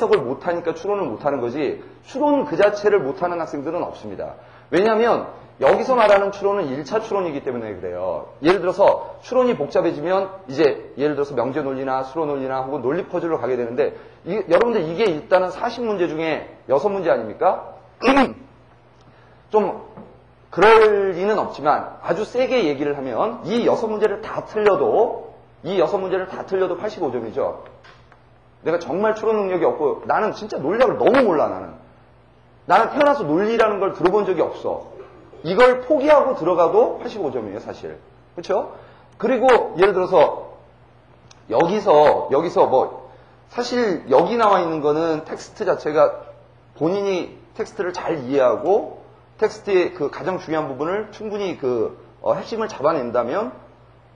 해석을 못하니까 추론을 못하는 거지 추론 그 자체를 못하는 학생들은 없습니다. 왜냐하면 여기서 말하는 추론은 1차 추론이기 때문에 그래요. 예를 들어서 추론이 복잡해지면 이제 예를 들어서 명제 논리나 수로 논리나 혹은 논리 퍼즐로 가게 되는데 여러분들 이게 일단은 40문제 중에 6문제 아닙니까? 좀 그럴 리는 없지만 아주 세게 얘기를 하면 이 6문제를 다 틀려도 85점이죠. 내가 정말 추론 능력이 없고 나는 진짜 논리학을 너무 몰라 나는 태어나서 논리라는 걸 들어본 적이 없어. 이걸 포기하고 들어가도 85점이에요 사실. 그렇죠? 그리고 예를 들어서 여기서 뭐 사실 여기 나와 있는 거는 텍스트 자체가 본인이 텍스트를 잘 이해하고 텍스트의 그 가장 중요한 부분을 충분히 핵심을 잡아낸다면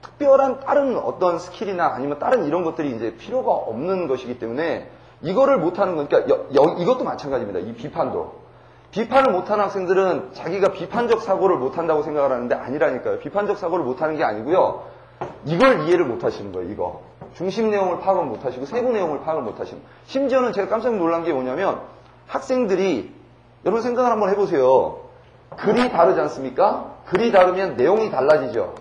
특별한 다른 어떤 스킬이나 아니면 다른 이런 것들이 이제 필요가 없는 것이기 때문에 이거를 못하는 거니까 이것도 마찬가지입니다. 이 비판을 못하는 학생들은 자기가 비판적 사고를 못한다고 생각을 하는데 아니라니까요. 비판적 사고를 못하는 게 아니고요. 이걸 이해를 못하시는 거예요. 이거 중심 내용을 파악을 못하시고 세부 내용을 파악을 못하시는. 심지어는 제가 깜짝 놀란 게 뭐냐면 학생들이 여러분 생각을 한번 해보세요. 글이 다르지 않습니까? 글이 다르면 내용이 달라지죠.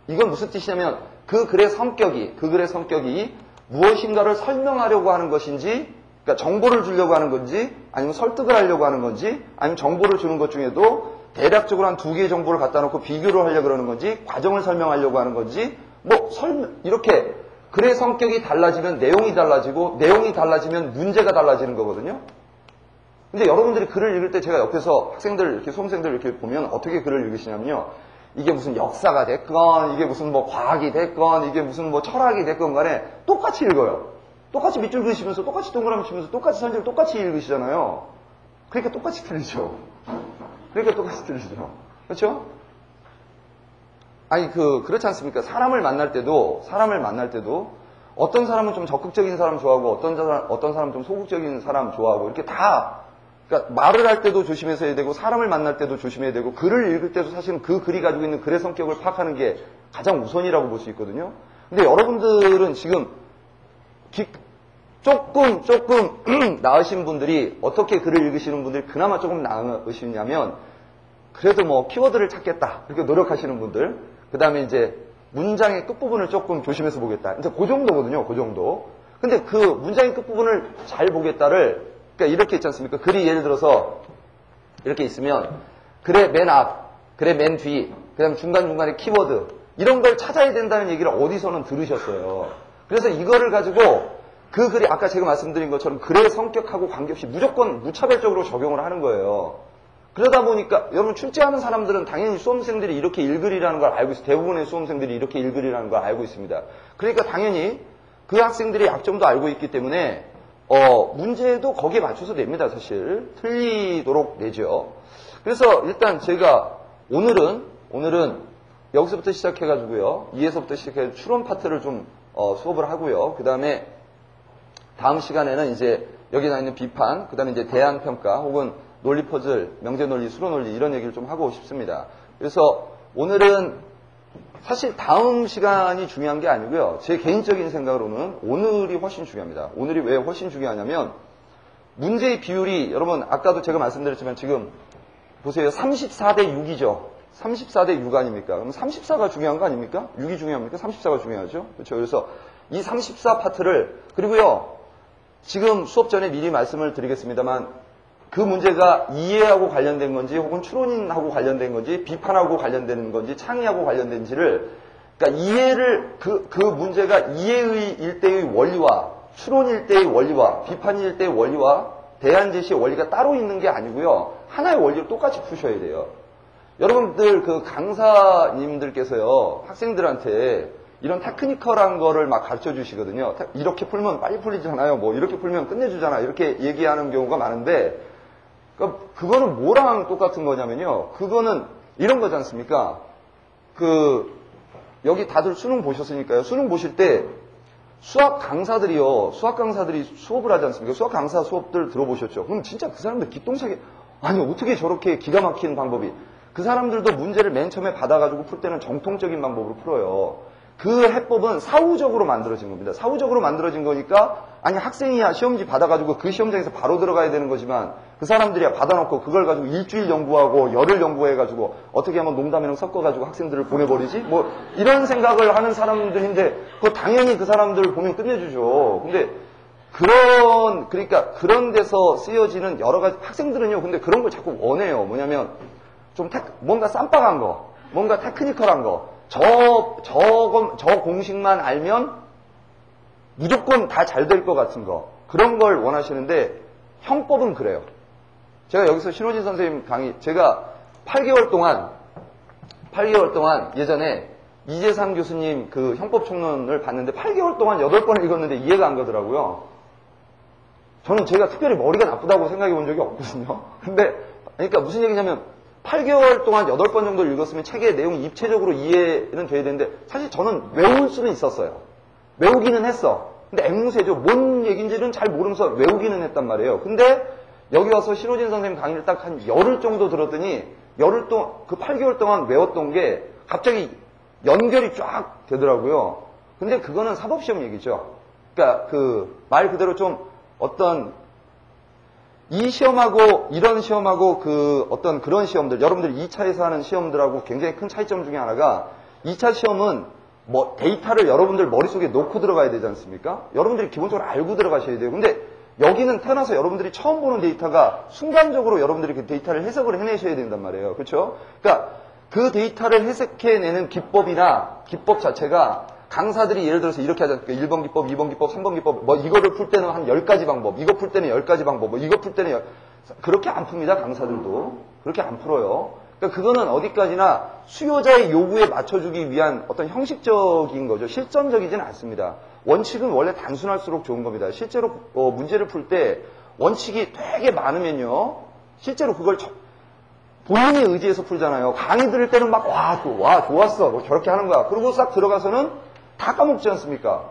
이건 무슨 뜻이냐면 그 글의 성격이 무엇인가를 설명하려고 하는 것인지, 그러니까 정보를 주려고 하는 건지, 아니면 설득을 하려고 하는 건지, 아니면 정보를 주는 것 중에도 대략적으로 한 2개의 정보를 갖다 놓고 비교를 하려고 그러는 건지, 과정을 설명하려고 하는 건지, 이렇게 글의 성격이 달라지면 내용이 달라지고, 내용이 달라지면 문제가 달라지는 거거든요. 근데 여러분들이 글을 읽을 때 제가 옆에서 학생들, 이렇게 수험생들 이렇게 보면 어떻게 글을 읽으시냐면요. 이게 무슨 역사가 됐건, 이게 무슨 뭐 과학이 됐건, 이게 무슨 뭐 철학이 됐건 간에 똑같이 읽어요. 똑같이 밑줄 그으시면서, 똑같이 동그라미 치면서, 똑같이 선지를 똑같이 읽으시잖아요. 그러니까 똑같이 틀리죠. 그렇죠? 아니, 그렇지 않습니까? 사람을 만날 때도, 어떤 사람은 좀 적극적인 사람 좋아하고, 어떤 사람은 좀 소극적인 사람 좋아하고, 이렇게 그러니까 말을 할 때도 조심해서 해야 되고, 사람을 만날 때도 조심해야 되고, 글을 읽을 때도 사실은 그 글이 가지고 있는 글의 성격을 파악하는 게 가장 우선이라고 볼 수 있거든요. 근데 여러분들은 지금 조금 나으신 분들이, 어떻게 글을 읽으시는 분들이 그나마 조금 나으시냐면, 그래도 뭐 키워드를 찾겠다 이렇게 노력하시는 분들, 그 다음에 이제 문장의 끝부분을 조금 조심해서 보겠다, 이제 그 정도거든요. 그 정도. 근데 그 문장의 끝부분을 잘 보겠다를, 그러니까 이렇게 있지 않습니까? 글이 예를 들어서 이렇게 있으면 글의 맨 앞, 글의 맨 뒤, 그 다음에 중간중간에 키워드, 이런 걸 찾아야 된다는 얘기를 어디서는 들으셨어요. 그래서 이거를 가지고 그 글이 아까 제가 말씀드린 것처럼 글의 성격하고 관계없이 무조건 무차별적으로 적용을 하는 거예요. 그러다 보니까 여러분 출제하는 사람들은 당연히 수험생들이 이렇게 읽으리라는 걸 알고 있어요. 대부분의 수험생들이 이렇게 읽으리라는 걸 알고 있습니다. 그러니까 당연히 그 학생들의 약점도 알고 있기 때문에 문제도 거기에 맞춰서 냅니다. 사실 틀리도록 내죠. 그래서 일단 제가 오늘은 여기서부터 시작해가지고요, 2에서부터 시작해서 추론 파트를 좀 수업을 하고요. 그 다음에 다음 시간에는 이제 여기 나와 있는 비판, 그 다음에 이제 대안 평가 혹은 논리 퍼즐, 명제 논리, 수로 논리 이런 얘기를 좀 하고 싶습니다. 그래서 오늘은 사실 다음 시간이 중요한 게 아니고요. 제 개인적인 생각으로는 오늘이 훨씬 중요합니다. 오늘이 왜 훨씬 중요하냐면 문제의 비율이, 여러분 아까도 제가 말씀드렸지만 지금 보세요. 34대 6이죠. 34대 6 아닙니까? 그럼 34가 중요한 거 아닙니까? 6이 중요합니까? 34가 중요하죠. 그렇죠. 그래서 이 34 파트를, 그리고요, 지금 수업 전에 미리 말씀을 드리겠습니다만 그 문제가 이해하고 관련된 건지 혹은 추론하고 관련된 건지 비판하고 관련된 건지 창의하고 관련된지를, 그러니까 이해를, 그 문제가 이해의 일대의 원리와 추론 일대의 원리와 비판 일대의 원리와 대안 제시의 원리가 따로 있는 게 아니고요, 하나의 원리를 똑같이 푸셔야 돼요. 여러분들 그 강사님들께서요, 학생들한테 이런 테크니컬한 거를 막 가르쳐 주시거든요. 이렇게 풀면 빨리 풀리잖아요. 뭐 이렇게 풀면 끝내주잖아. 이렇게 얘기하는 경우가 많은데, 그거는 뭐랑 똑같은 거냐면요, 그거는 이런 거지 않습니까? 여기 다들 수능 보셨으니까요. 수능 보실 때 수학 강사들이 수업을 하지 않습니까? 수학 강사 수업들 들어보셨죠? 그럼 진짜 그 사람들 기똥차게, 아니 어떻게 저렇게 기가 막힌 방법이, 그 사람들도 문제를 맨 처음에 받아가지고 풀 때는 정통적인 방법으로 풀어요. 그 해법은 사후적으로 만들어진 겁니다. 사후적으로 만들어진 거니까 아니 학생이야 시험지 받아가지고 그 시험장에서 바로 들어가야 되는 거지만 그 사람들이야 받아놓고 그걸 가지고 일주일 연구하고 열흘 연구해가지고 어떻게 하면 농담이랑 섞어가지고 학생들을 보내버리지? 뭐 이런 생각을 하는 사람들인데 그거 당연히 그 사람들 보면 끝내주죠. 근데 그러니까 그런 데서 쓰여지는 여러 가지 학생들은요. 근데 그런 걸 자꾸 원해요. 뭐냐면 좀 뭔가 쌈박한 거, 뭔가 테크니컬한 거, 저 공식만 알면 무조건 다 잘 될 것 같은 거 그런 걸 원하시는데 형법은 그래요. 제가 여기서 신호진 선생님 강의 제가 8개월 동안 예전에 이재상 교수님 그 형법 총론을 봤는데 8개월 동안 8번을 읽었는데 이해가 안 가더라고요. 저는 제가 특별히 머리가 나쁘다고 생각해 본 적이 없거든요. 근데 그러니까 무슨 얘기냐면 8개월 동안 8번 정도 읽었으면 책의 내용이 입체적으로 이해는 돼야 되는데 사실 저는 외울 수는 있었어요. 외우기는 했어. 근데 앵무새죠. 뭔 얘기인지는 잘 모르면서 외우기는 했단 말이에요. 근데 여기 와서 신호진 선생님 강의를 딱 한 열흘 정도 들었더니 열흘 동안 그 8개월 동안 외웠던 게 갑자기 연결이 쫙 되더라고요. 근데 그거는 사법시험 얘기죠. 그러니까 그 말 그대로 좀 어떤 이 시험하고 이런 시험하고 그 어떤 그런 시험들 여러분들이 2차에서 하는 시험들하고 굉장히 큰 차이점 중에 하나가 2차 시험은 뭐 데이터를 여러분들 머릿속에 놓고 들어가야 되지 않습니까? 여러분들이 기본적으로 알고 들어가셔야 돼요. 근데 여기는 태어나서 여러분들이 처음 보는 데이터가 순간적으로 여러분들이 그 데이터를 해석을 해내셔야 된단 말이에요. 그렇죠? 그러니까 그 데이터를 해석해내는 기법 자체가 강사들이 예를 들어서 이렇게 하지 않습니까? 1번 기법, 2번 기법, 3번 기법, 뭐 이거를 풀 때는 한 10가지 방법, 이거 풀 때는 10가지 방법, 뭐 이거 풀 때는 그렇게 안 풉니다. 강사들도. 그렇게 안 풀어요. 그러니까 그거는 어디까지나 수요자의 요구에 맞춰주기 위한 어떤 형식적인 거죠. 실전적이지는 않습니다. 원칙은 원래 단순할수록 좋은 겁니다. 실제로 문제를 풀 때 원칙이 되게 많으면요. 실제로 그걸 본인의 의지에서 풀잖아요. 강의 들을 때는 막 좋았어. 뭐 저렇게 하는 거야. 그리고 싹 들어가서는 다 까먹지 않습니까?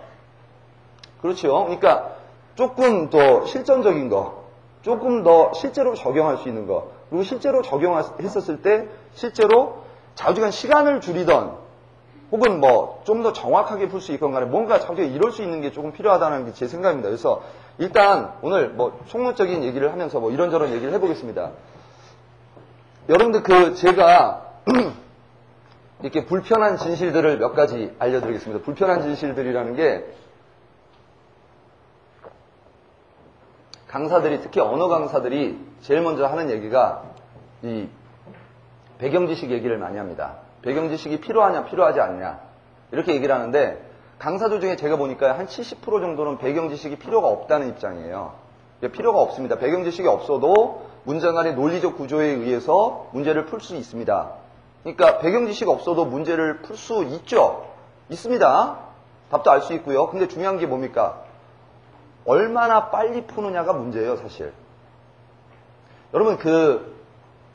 그렇죠. 그러니까 조금 더 실전적인 거, 조금 더 실제로 적용할 수 있는 거, 그리고 실제로 적용했었을 때 실제로 좌우지간 시간을 줄이던 혹은 뭐 좀 더 정확하게 풀 수 있건 간에 뭔가 자주 이럴 수 있는 게 조금 필요하다는 게 제 생각입니다. 그래서 일단 오늘 뭐 총론적인 얘기를 하면서 뭐 이런저런 얘기를 해보겠습니다. 여러분들 제가 이렇게 불편한 진실들을 몇 가지 알려드리겠습니다. 불편한 진실들이라는 게 강사들이 특히 언어 강사들이 제일 먼저 하는 얘기가 이 배경지식 얘기를 많이 합니다. 배경지식이 필요하냐 필요하지 않냐 이렇게 얘기를 하는데 강사들 중에 제가 보니까 한 70% 정도는 배경지식이 필요가 없다는 입장이에요. 필요가 없습니다. 배경지식이 없어도 문장간의 논리적 구조에 의해서 문제를 풀 수 있습니다. 그러니까 배경지식 없어도 문제를 풀 수 있죠. 있습니다. 답도 알 수 있고요. 근데 중요한 게 뭡니까? 얼마나 빨리 푸느냐가 문제예요, 사실. 여러분,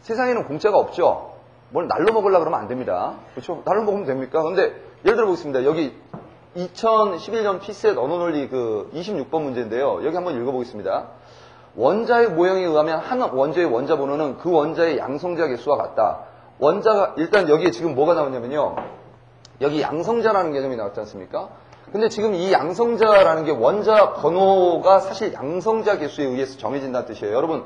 세상에는 공짜가 없죠? 뭘 날로 먹으려고 그러면 안 됩니다. 그렇죠? 날로 먹으면 됩니까? 근데 예를 들어 보겠습니다. 여기 2011년 피셋 언어논리 26번 문제인데요. 여기 한번 읽어보겠습니다. 원자의 모형에 의하면 한 원자의 원자 번호는 그 원자의 양성자 개수와 같다. 원자가, 일단 여기에 지금 뭐가 나오냐면요. 여기 양성자라는 개념이 나왔지 않습니까? 근데 지금 이 양성자라는 게 원자 번호가 사실 양성자 개수에 의해서 정해진다는 뜻이에요. 여러분,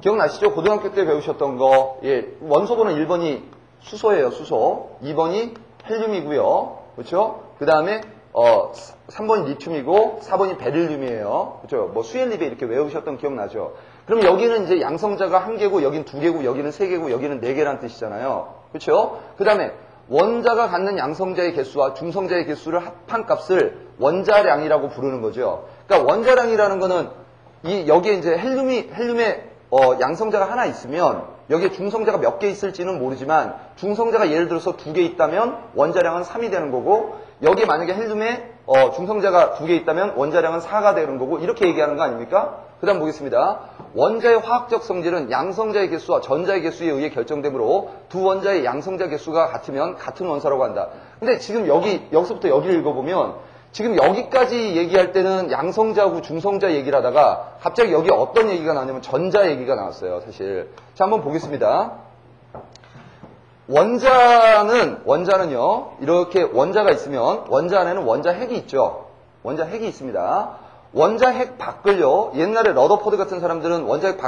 기억나시죠? 고등학교 때 배우셨던 거, 원소 번호 1번이 수소예요, 수소. 2번이 헬륨이고요. 그렇죠? 그 다음에, 3번이 리튬이고, 4번이 베릴륨이에요. 그렇죠? 뭐, 수엘립에 이렇게 외우셨던 기억나죠? 그럼 여기는 이제 양성자가 1개고, 여긴 2개고, 여기는 3개고, 여기는 4개란 뜻이잖아요. 그렇죠? 그 다음에, 원자가 갖는 양성자의 개수와 중성자의 개수를 합한 값을 원자량이라고 부르는 거죠. 그러니까 원자량이라는 거는, 여기에 이제 헬륨에, 양성자가 하나 있으면, 여기에 중성자가 몇 개 있을지는 모르지만, 중성자가 예를 들어서 2개 있다면, 원자량은 3이 되는 거고, 여기에 만약에 헬륨에, 중성자가 2개 있다면, 원자량은 4가 되는 거고, 이렇게 얘기하는 거 아닙니까? 그 다음 보겠습니다. 원자의 화학적 성질은 양성자의 개수와 전자의 개수에 의해 결정되므로, 두 원자의 양성자 개수가 같으면 같은 원소라고 한다. 근데 지금 여기서부터 여기를 읽어보면, 지금 여기까지 얘기할 때는 양성자하고 중성자 얘기를 하다가 갑자기 여기 어떤 얘기가 나왔냐면 전자 얘기가 나왔어요, 사실. 자, 한번 보겠습니다. 원자는요, 이렇게 원자가 있으면 원자 안에는 원자 핵이 있죠. 원자 핵이 있습니다. 원자 핵 밖을요, 옛날에 러더포드 같은 사람들은 원자 핵